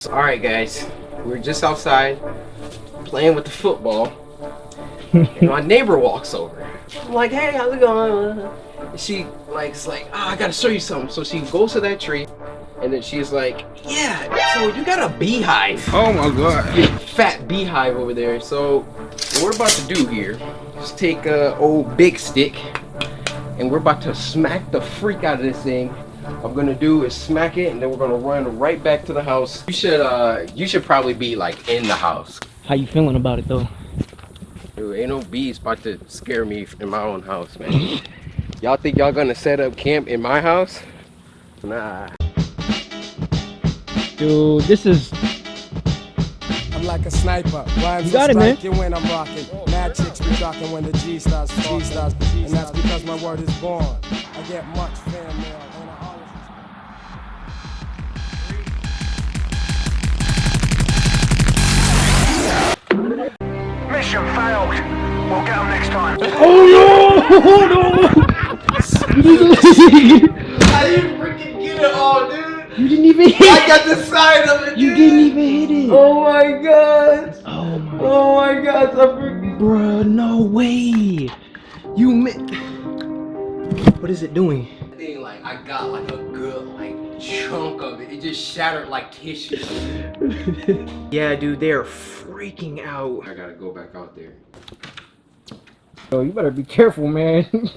Alright guys, we're just outside playing with the football and my neighbor walks over. I'm like, hey, how's it going? And she is like, oh, I gotta show you something. So she goes to that tree and then she's like, yeah, so you got a beehive. Oh my god. Big fat beehive over there. So what we're about to do here is take a old big stick and we're about to smack the freak out of this thing. I'm gonna do is smack it and then we're gonna run right back to the house. You should probably be like in the house. How you feeling about it though? Dude, ain't no bees about to scare me in my own house, man. Y'all think y'all gonna set up camp in my house? Nah. Dude, this is... I'm like a sniper. You got it, man. When I'm rocking. Mad chicks be rocking when the G starts. And that's because my word is born. I get much fan mail. Mission failed. We'll get them next time. Oh no! I didn't freaking get it all, dude. You didn't even hit it. I got the side of it, dude. You didn't even hit it. Oh my god. Oh my. Oh my god, I freaking... Bruh, no way. You What is it doing? Thing, like, I got like a good chunk of it. It just shattered like tissue. Yeah, dude, they're freaking out. I gotta go back out there. Oh, you better be careful, man.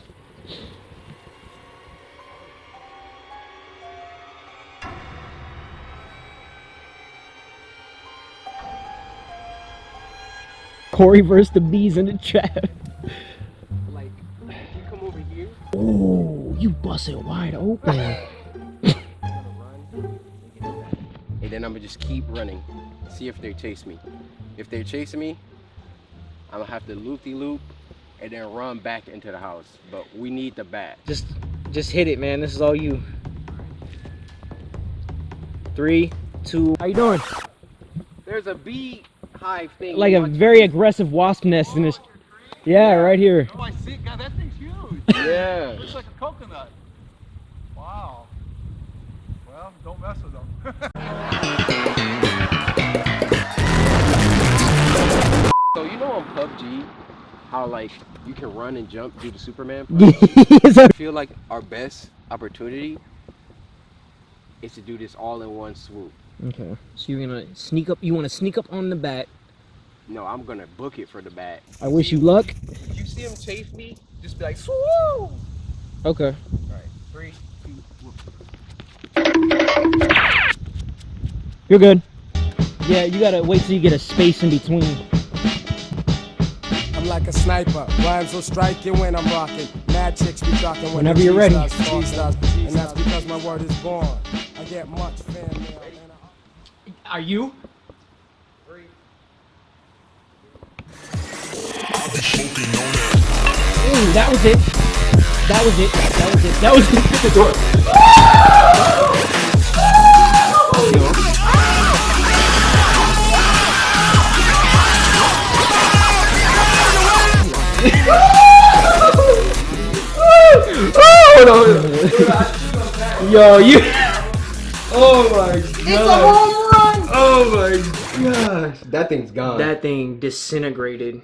Cory versus the bees in the trap. Like, you come over here. Oh, you bust it wide open. And then I'm gonna just keep running. See if they chase me. If they're chasing me, I'm gonna have to loop-de-loop and then run back into the house. But we need the bat. Just hit it, man. This is all you. 3, 2. How you doing? There's a beehive thing. Like a very aggressive wasp nest in this. Yeah, right here. Oh, I see. God, that thing's huge. Yeah. It's like a coconut. Wow. Well, don't mess with them. So you know on PUBG, how like you can run and jump, do the Superman? Yes, I feel like our best opportunity is to do this all in one swoop. okay, so you're gonna sneak up. You want to sneak up on the bat. No, I'm gonna book it for the bat. I wish you luck. If you see him chase me, just be like, swoo! Okay. Alright, 3, 2, 1. You're good. Yeah, you gotta wait till you get a space in between. I'm like a sniper. Rhymes will strike you when I'm rocking. Mad chicks be rocking Whenever you're ready. And that's because my word is born. I get much fan mail. Are you? Ooh, that was it. That was it. That was it. That was it. The door. Yo, you. Oh my god. It's a home run. Oh my gosh. That thing's gone. That thing disintegrated.